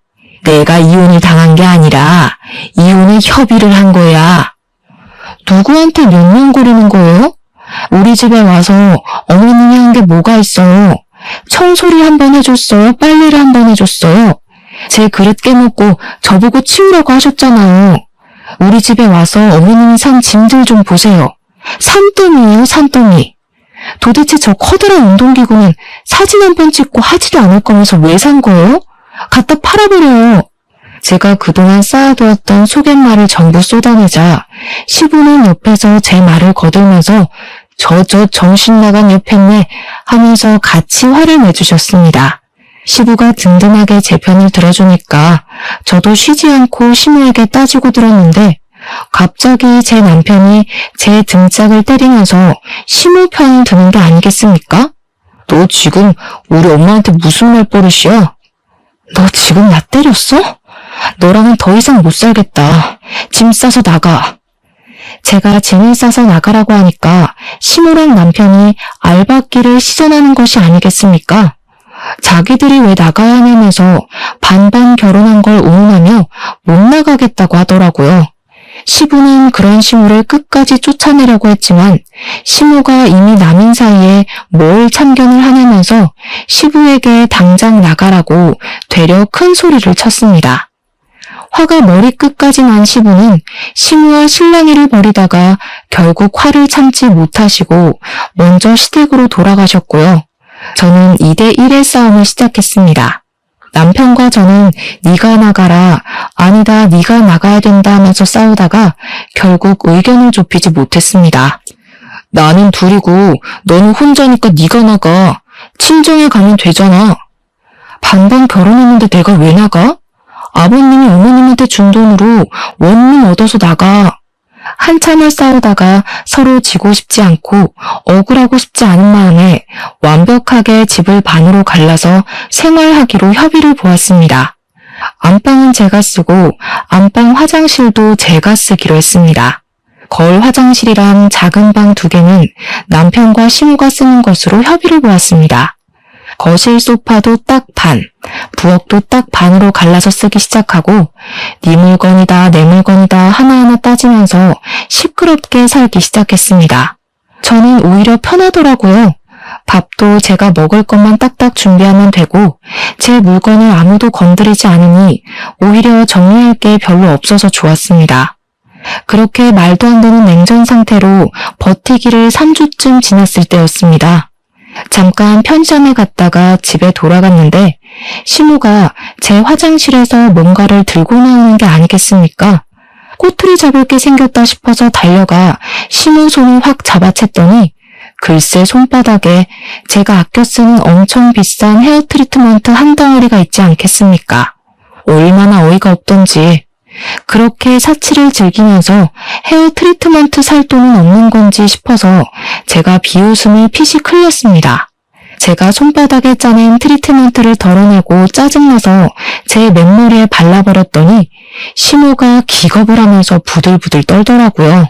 내가 이혼을 당한 게 아니라 이혼에 협의를 한 거야. 누구한테 명령거리는 거예요? 우리 집에 와서 어머님이 한 게 뭐가 있어요? 청소를 한번 해줬어요? 빨래를 한번 해줬어요? 제 그릇 깨먹고 저보고 치우라고 하셨잖아요. 우리 집에 와서 어머님이 산 짐들 좀 보세요. 산더미예요, 산더미. 도대체 저 커다란 운동기구는 사진 한 번 찍고 하지도 않을 거면서 왜 산 거예요? 갖다 팔아버려요. 제가 그동안 쌓아두었던 속갯말을 전부 쏟아내자 시부는 옆에서 제 말을 거들면서 저 정신나간 옆했네 하면서 같이 화를 내주셨습니다. 시부가 든든하게 제 편을 들어주니까 저도 쉬지 않고 시모에게 따지고 들었는데 갑자기 제 남편이 제 등짝을 때리면서 시모 편을 드는 게 아니겠습니까? 너 지금 우리 엄마한테 무슨 말버릇이야? 너 지금 나 때렸어? 너랑은 더 이상 못 살겠다. 짐 싸서 나가. 제가 짐을 싸서 나가라고 하니까 시모랑 남편이 알박기를 시전하는 것이 아니겠습니까? 자기들이 왜 나가야 하냐면서 반반 결혼한 걸 운운하며 못 나가겠다고 하더라고요. 시부는 그런 시무를 끝까지 쫓아내려고 했지만 시무가 이미 남인 사이에 뭘 참견을 하냐면서 시부에게 당장 나가라고 되려 큰 소리를 쳤습니다. 화가 머리끝까지 난 시부는 시무와 실랑이를 벌이다가 결국 화를 참지 못하시고 먼저 시댁으로 돌아가셨고요. 저는 2대1의 싸움을 시작했습니다. 남편과 저는 네가 나가라, 아니다 네가 나가야 된다 하면서 싸우다가 결국 의견을 좁히지 못했습니다. 나는 둘이고 너는 혼자니까 네가 나가. 친정에 가면 되잖아. 반반 결혼했는데 내가 왜 나가? 아버님이 어머님한테 준 돈으로 원룸 얻어서 나가. 한참을 싸우다가 서로 지고 싶지 않고 억울하고 싶지 않은 마음에 완벽하게 집을 반으로 갈라서 생활하기로 협의를 보았습니다. 안방은 제가 쓰고 안방 화장실도 제가 쓰기로 했습니다. 거울 화장실이랑 작은 방 2개는 남편과 시무가 쓰는 것으로 협의를 보았습니다. 거실 소파도 딱 반, 부엌도 딱 반으로 갈라서 쓰기 시작하고 네 물건이다 내 물건이다 하나하나 따지면서 시끄럽게 살기 시작했습니다. 저는 오히려 편하더라고요. 밥도 제가 먹을 것만 딱딱 준비하면 되고 제 물건을 아무도 건드리지 않으니 오히려 정리할 게 별로 없어서 좋았습니다. 그렇게 말도 안 되는 냉전 상태로 버티기를 3주쯤 지났을 때였습니다. 잠깐 편의점에 갔다가 집에 돌아갔는데 시무가 제 화장실에서 뭔가를 들고 나오는 게 아니겠습니까? 꼬투리 잡을 게 생겼다 싶어서 달려가 시무 손을 확 잡아챘더니 글쎄 손바닥에 제가 아껴 쓰는 엄청 비싼 헤어 트리트먼트 한 덩어리가 있지 않겠습니까? 얼마나 어이가 없던지. 그렇게 사치를 즐기면서 헤어 트리트먼트 살 돈은 없는 건지 싶어서 제가 비웃음을 피식 흘렸습니다. 제가 손바닥에 짜낸 트리트먼트를 덜어내고 짜증나서 제 맨머리에 발라버렸더니 시무가 기겁을 하면서 부들부들 떨더라고요.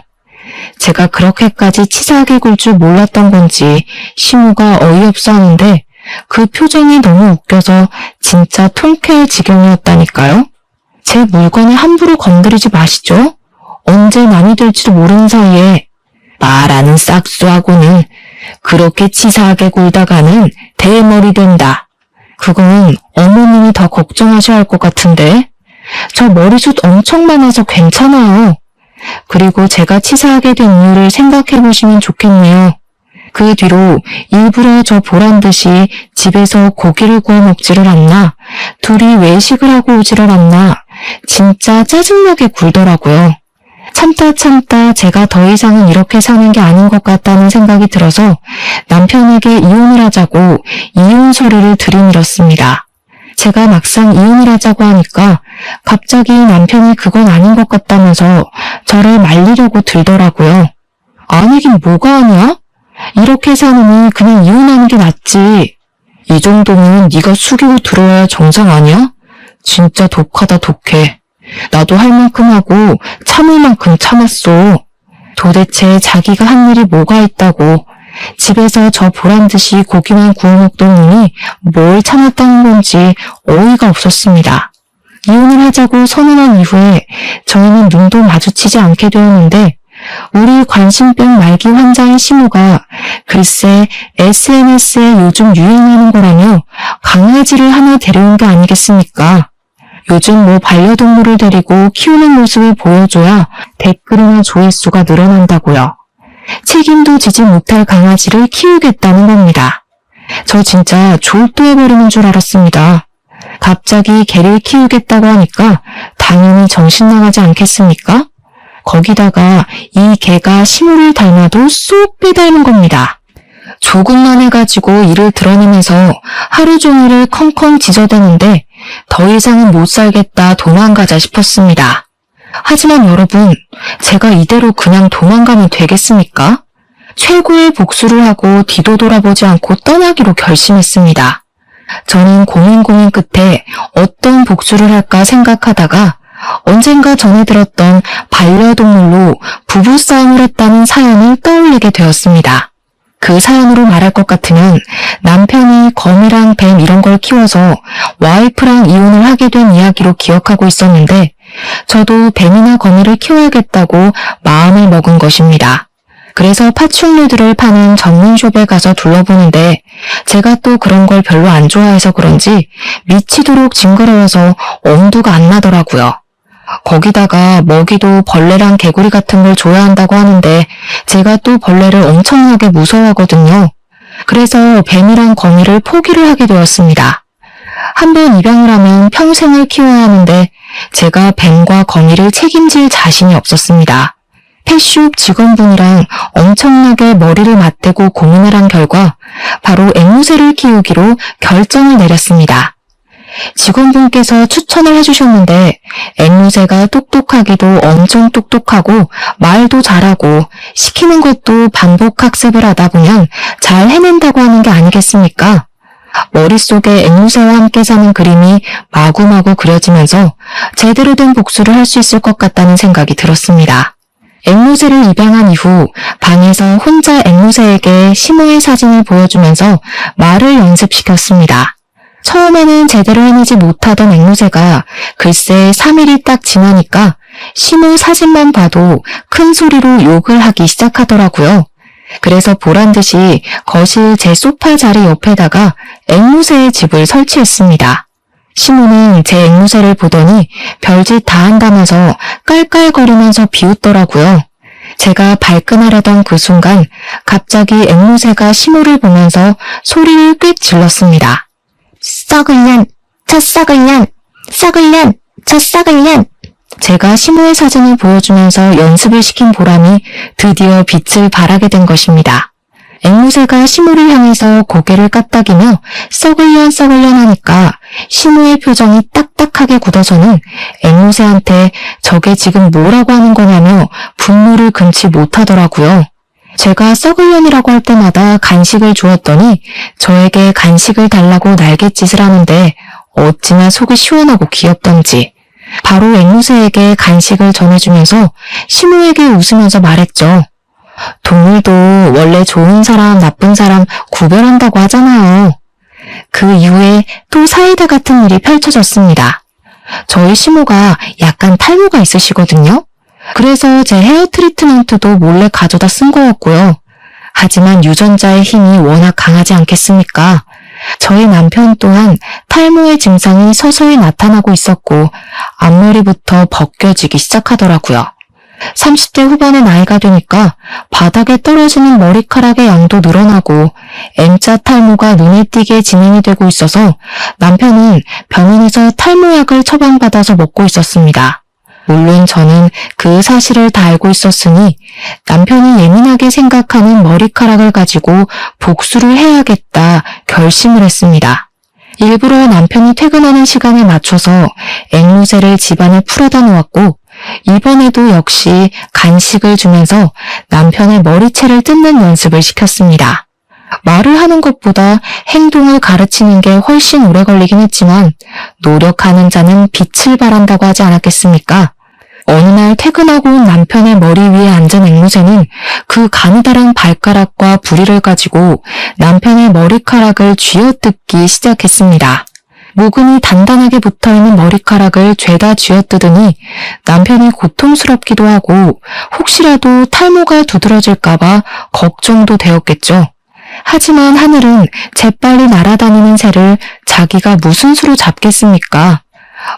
제가 그렇게까지 치사하게 굴 줄 몰랐던 건지 시무가 어이없어 하는데 그 표정이 너무 웃겨서 진짜 통쾌할 지경이었다니까요. 제 물건을 함부로 건드리지 마시죠. 언제 남이 될지도 모르는 사이에 말하는 싹수하고는 그렇게 치사하게 굴다가는 대머리 된다. 그건 어머님이 더 걱정하셔야 할 것 같은데. 저 머리숱 엄청 많아서 괜찮아요. 그리고 제가 치사하게 된 이유를 생각해 보시면 좋겠네요. 그 뒤로 일부러 저 보란 듯이 집에서 고기를 구워 먹지를 않나, 둘이 외식을 하고 오지를 않나, 진짜 짜증나게 굴더라고요. 참다 제가 더 이상은 이렇게 사는 게 아닌 것 같다는 생각이 들어서 남편에게 이혼을 하자고 이혼 서류를 들이밀었습니다. 제가 막상 이혼을 하자고 하니까 갑자기 남편이 그건 아닌 것 같다면서 저를 말리려고 들더라고요. 아니긴 뭐가 아니야? 이렇게 사느니 그냥 이혼하는 게 낫지. 이 정도면 네가 숙이고 들어야 정상 아니야? 진짜 독하다 독해. 나도 할 만큼 하고 참을 만큼 참았어. 도대체 자기가 한 일이 뭐가 있다고 집에서 저 보란듯이 고기만 구워 먹던 놈이 뭘 참았다는 건지 어이가 없었습니다. 이혼을 하자고 선언한 이후에 저희는 눈도 마주치지 않게 되었는데 우리 관심병 말기 환자인 시무가 글쎄 SNS에 요즘 유행하는 거라며 강아지를 하나 데려온 게 아니겠습니까? 요즘 뭐 반려동물을 데리고 키우는 모습을 보여줘야 댓글이나 조회수가 늘어난다고요. 책임도 지지 못할 강아지를 키우겠다는 겁니다. 저 진짜 졸도해버리는 줄 알았습니다. 갑자기 개를 키우겠다고 하니까 당연히 정신 나가지 않겠습니까? 거기다가 이 개가 시무를 닮아도 쏙 빼닮은 겁니다. 조금만 해가지고 이를 드러내면서 하루 종일을 컹컹 짖어대는데 더 이상은 못 살겠다 도망가자 싶었습니다. 하지만 여러분, 제가 이대로 그냥 도망가면 되겠습니까? 최고의 복수를 하고 뒤도 돌아보지 않고 떠나기로 결심했습니다. 저는 고민 끝에 어떤 복수를 할까 생각하다가 언젠가 전해 들었던 반려동물로 부부싸움을 했다는 사연을 떠올리게 되었습니다. 그 사연으로 말할 것 같으면 남편이 거미랑 뱀 이런 걸 키워서 와이프랑 이혼을 하게 된 이야기로 기억하고 있었는데 저도 뱀이나 거미를 키워야겠다고 마음을 먹은 것입니다. 그래서 파충류들을 파는 전문숍에 가서 둘러보는데 제가 또 그런 걸 별로 안 좋아해서 그런지 미치도록 징그러워서 엄두가 안 나더라고요. 거기다가 먹이도 벌레랑 개구리 같은 걸 줘야 한다고 하는데 제가 또 벌레를 엄청나게 무서워하거든요. 그래서 뱀이랑 거미를 포기를 하게 되었습니다. 한번 입양을 하면 평생을 키워야 하는데 제가 뱀과 거미를 책임질 자신이 없었습니다. 펫숍 직원분이랑 엄청나게 머리를 맞대고 고민을 한 결과 바로 앵무새를 키우기로 결정을 내렸습니다. 직원분께서 추천을 해주셨는데 앵무새가 똑똑하기도 엄청 똑똑하고 말도 잘하고 시키는 것도 반복 학습을 하다 보면 잘 해낸다고 하는 게 아니겠습니까? 머릿속에 앵무새와 함께 사는 그림이 마구마구 그려지면서 제대로 된 복수를 할 수 있을 것 같다는 생각이 들었습니다. 앵무새를 입양한 이후 방에서 혼자 앵무새에게 시모의 사진을 보여주면서 말을 연습시켰습니다. 처음에는 제대로 해내지 못하던 앵무새가 글쎄 3일이 딱 지나니까 시모 사진만 봐도 큰 소리로 욕을 하기 시작하더라고요. 그래서 보란듯이 거실 제 소파 자리 옆에다가 앵무새의 집을 설치했습니다. 시모는 제 앵무새를 보더니 별짓 다 한다면서 깔깔거리면서 비웃더라고요. 제가 발끈하려던 그 순간 갑자기 앵무새가 시모를 보면서 소리를 꽤 질렀습니다. 썩을 년, 저 썩을 년, 썩을 년, 저 썩을 년. 제가 시모의 사진을 보여주면서 연습을 시킨 보람이 드디어 빛을 발하게 된 것입니다. 앵무새가 시모를 향해서 고개를 까딱이며 썩을년 썩을년 하니까 시모의 표정이 딱딱하게 굳어서는 앵무새한테 저게 지금 뭐라고 하는 거냐며 분노를 금치 못하더라고요. 제가 썩을년이라고 할 때마다 간식을 주었더니 저에게 간식을 달라고 날갯짓을 하는데 어찌나 속이 시원하고 귀엽던지 바로 앵무새에게 간식을 전해주면서 시모에게 웃으면서 말했죠. 동물도 원래 좋은 사람, 나쁜 사람 구별한다고 하잖아요. 그 이후에 또 사이다 같은 일이 펼쳐졌습니다. 저희 시모가 약간 탈모가 있으시거든요. 그래서 제 헤어 트리트먼트도 몰래 가져다 쓴 거였고요. 하지만 유전자의 힘이 워낙 강하지 않겠습니까? 저희 남편 또한 탈모의 증상이 서서히 나타나고 있었고 앞머리부터 벗겨지기 시작하더라고요. 30대 후반의 나이가 되니까 바닥에 떨어지는 머리카락의 양도 늘어나고 M자 탈모가 눈에 띄게 진행이 되고 있어서 남편은 병원에서 탈모약을 처방받아서 먹고 있었습니다. 물론 저는 그 사실을 다 알고 있었으니 남편이 예민하게 생각하는 머리카락을 가지고 복수를 해야겠다 결심을 했습니다. 일부러 남편이 퇴근하는 시간에 맞춰서 앵무새를 집안에 풀어다 놓았고 이번에도 역시 간식을 주면서 남편의 머리채를 뜯는 연습을 시켰습니다. 말을 하는 것보다 행동을 가르치는 게 훨씬 오래 걸리긴 했지만 노력하는 자는 빛을 발한다고 하지 않았겠습니까? 어느 날 퇴근하고 온 남편의 머리 위에 앉은 앵무새는 그 가느다란 발가락과 부리를 가지고 남편의 머리카락을 쥐어뜯기 시작했습니다. 모근이 단단하게 붙어있는 머리카락을 죄다 쥐어뜯으니 남편이 고통스럽기도 하고 혹시라도 탈모가 두드러질까봐 걱정도 되었겠죠. 하지만 하늘은 재빨리 날아다니는 새를 자기가 무슨 수로 잡겠습니까?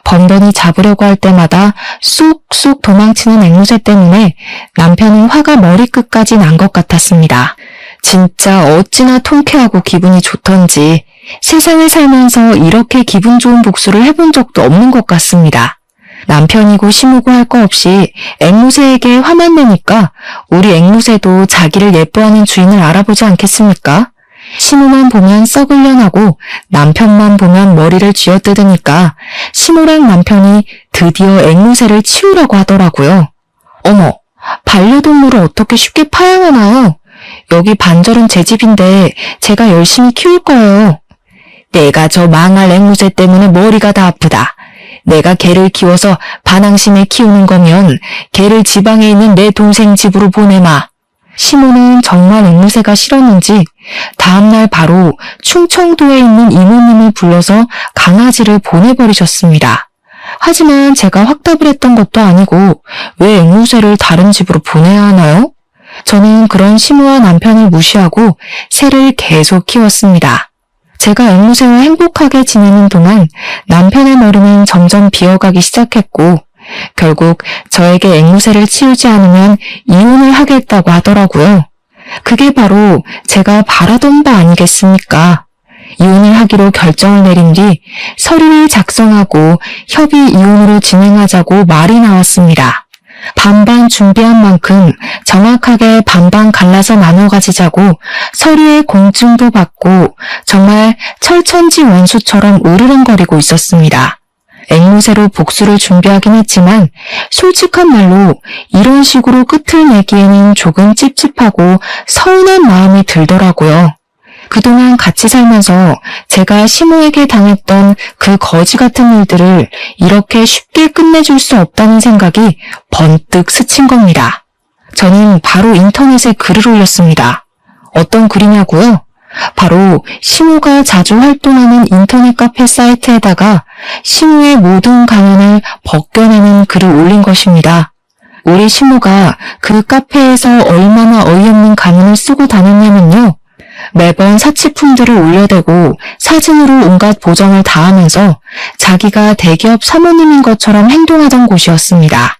번번이 잡으려고 할 때마다 쑥쑥 도망치는 앵무새 때문에 남편은 화가 머리끝까지 난 것 같았습니다. 진짜 어찌나 통쾌하고 기분이 좋던지 세상을 살면서 이렇게 기분 좋은 복수를 해본 적도 없는 것 같습니다. 남편이고 시모고 할 거 없이 앵무새에게 화만 내니까 우리 앵무새도 자기를 예뻐하는 주인을 알아보지 않겠습니까? 시모만 보면 썩을려나고 남편만 보면 머리를 쥐어뜯으니까 시모랑 남편이 드디어 앵무새를 치우라고 하더라고요. 어머, 반려동물을 어떻게 쉽게 파양하나요? 여기 반절은 제 집인데 제가 열심히 키울 거예요. 내가 저 망할 앵무새 때문에 머리가 다 아프다. 내가 개를 키워서 반항심에 키우는 거면 개를 지방에 있는 내 동생 집으로 보내마. 시모는 정말 앵무새가 싫었는지 다음날 바로 충청도에 있는 이모님을 불러서 강아지를 보내버리셨습니다. 하지만 제가 확답을 했던 것도 아니고 왜 앵무새를 다른 집으로 보내야 하나요? 저는 그런 시모와 남편을 무시하고 새를 계속 키웠습니다. 제가 앵무새와 행복하게 지내는 동안 남편의 머리는 점점 비어가기 시작했고 결국 저에게 앵무새를 치우지 않으면 이혼을 하겠다고 하더라고요. 그게 바로 제가 바라던 바 아니겠습니까? 이혼을 하기로 결정을 내린 뒤 서류를 작성하고 협의 이혼으로 진행하자고 말이 나왔습니다. 반반 준비한 만큼 정확하게 반반 갈라서 나눠 가지자고 서류에 공증도 받고 정말 철천지 원수처럼 으르렁거리고 있었습니다. 앵무새로 복수를 준비하긴 했지만 솔직한 말로 이런 식으로 끝을 내기에는 조금 찝찝하고 서운한 마음이 들더라고요. 그동안 같이 살면서 제가 시모에게 당했던 그 거지 같은 일들을 이렇게 쉽게 끝내줄 수 없다는 생각이 번뜩 스친 겁니다. 저는 바로 인터넷에 글을 올렸습니다. 어떤 글이냐고요? 바로 시모가 자주 활동하는 인터넷 카페 사이트에다가 시모의 모든 강연을 벗겨내는 글을 올린 것입니다. 우리 시모가 그 카페에서 얼마나 어이없는 강연을 쓰고 다녔냐면요. 매번 사치품들을 올려대고 사진으로 온갖 보정을 다하면서 자기가 대기업 사모님인 것처럼 행동하던 곳이었습니다.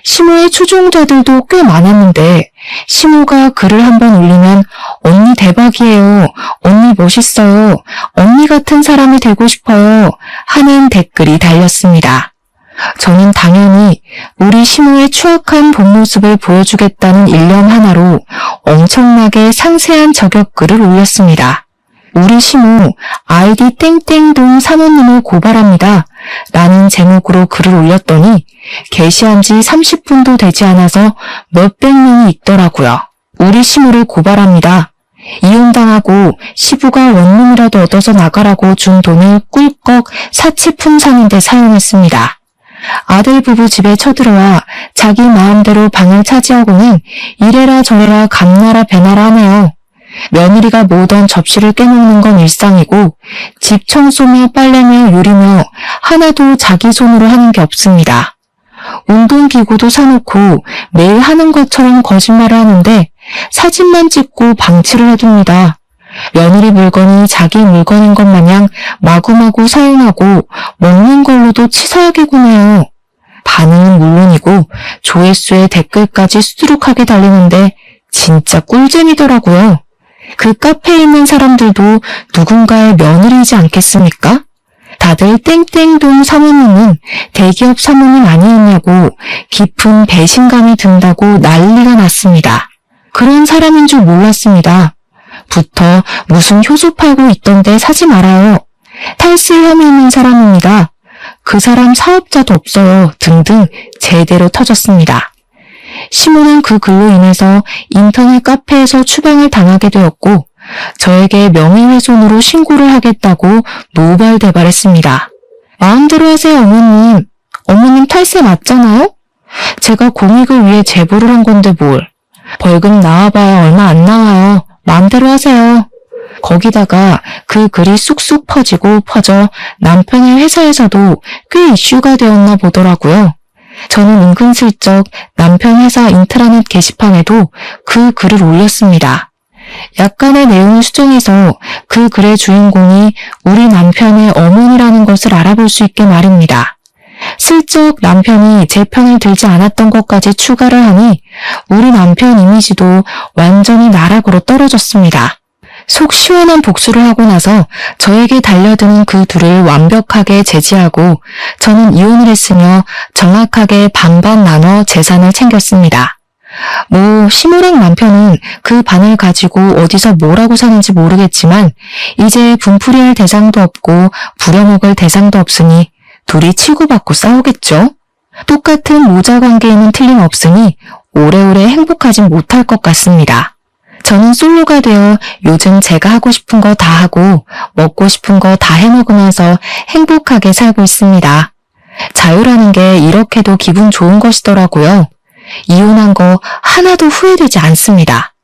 시모의 추종자들도 꽤 많았는데 시모가 글을 한번 올리면 언니 대박이에요, 언니 멋있어요, 언니 같은 사람이 되고 싶어요 하는 댓글이 달렸습니다. 저는 당연히 우리 시모의 추악한 본 모습을 보여주겠다는 일념 하나로 엄청나게 상세한 저격글을 올렸습니다. 우리 시모 아이디 땡땡동 사모님을 고발합니다 라는 제목으로 글을 올렸더니 게시한 지 30분도 되지 않아서 몇백 명이 있더라고요. 우리 시모를 고발합니다. 이혼당하고 시부가 원룸이라도 얻어서 나가라고 준 돈을 꿀꺽 사치품 사는 데 사용했습니다. 아들 부부 집에 쳐들어와 자기 마음대로 방을 차지하고는 이래라 저래라 감나라 배나라 하네요. 며느리가 모던 접시를 깨먹는 건 일상이고 집 청소며 빨래며 요리며 하나도 자기 손으로 하는 게 없습니다. 운동기구도 사놓고 매일 하는 것처럼 거짓말을 하는데 사진만 찍고 방치를 해둡니다. 며느리 물건이 자기 물건인 것 마냥 마구마구 사용하고 먹는 걸로도 치사하게 구네요. 반응은 물론이고 조회수에 댓글까지 수두룩하게 달리는데 진짜 꿀잼이더라고요. 그 카페에 있는 사람들도 누군가의 며느리이지 않겠습니까? 다들 땡땡동 사모님은 대기업 사모님 아니었냐고 깊은 배신감이 든다고 난리가 났습니다. 그런 사람인 줄 몰랐습니다. 부터 무슨 효소 팔고 있던데 사지 말아요. 탈세 혐의 있는 사람입니다. 그 사람 사업자도 없어요. 등등 제대로 터졌습니다. 시모는 그 글로 인해서 인터넷 카페에서 추방을 당하게 되었고 저에게 명예훼손으로 신고를 하겠다고 노발대발했습니다. 마음대로 하세요, 어머님. 어머님 탈세 맞잖아요? 제가 공익을 위해 제보를 한 건데 뭘. 벌금 나와봐야 얼마 안 나와요. 마음대로 하세요. 거기다가 그 글이 쑥쑥 퍼져 남편의 회사에서도 꽤 이슈가 되었나 보더라고요. 저는 은근슬쩍 남편 회사 인트라넷 게시판에도 그 글을 올렸습니다. 약간의 내용을 수정해서 그 글의 주인공이 우리 남편의 어머니라는 것을 알아볼 수 있게 말입니다. 슬쩍 남편이 제 편을 들지 않았던 것까지 추가를 하니 우리 남편 이미지도 완전히 나락으로 떨어졌습니다. 속 시원한 복수를 하고 나서 저에게 달려드는 그 둘을 완벽하게 제지하고 저는 이혼을 했으며 정확하게 반반 나눠 재산을 챙겼습니다. 시모랑 남편은 그 반을 가지고 어디서 뭐라고 사는지 모르겠지만 이제 분풀이할 대상도 없고 부려먹을 대상도 없으니 둘이 치고받고 싸우겠죠? 똑같은 모자 관계에는 틀림없으니 오래오래 행복하진 못할 것 같습니다. 저는 솔로가 되어 요즘 제가 하고 싶은 거 다 하고 먹고 싶은 거 다 해먹으면서 행복하게 살고 있습니다. 자유라는 게 이렇게도 기분 좋은 것이더라고요. 이혼한 거 하나도 후회되지 않습니다.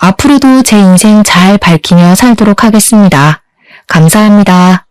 앞으로도 제 인생 잘 밝히며 살도록 하겠습니다. 감사합니다.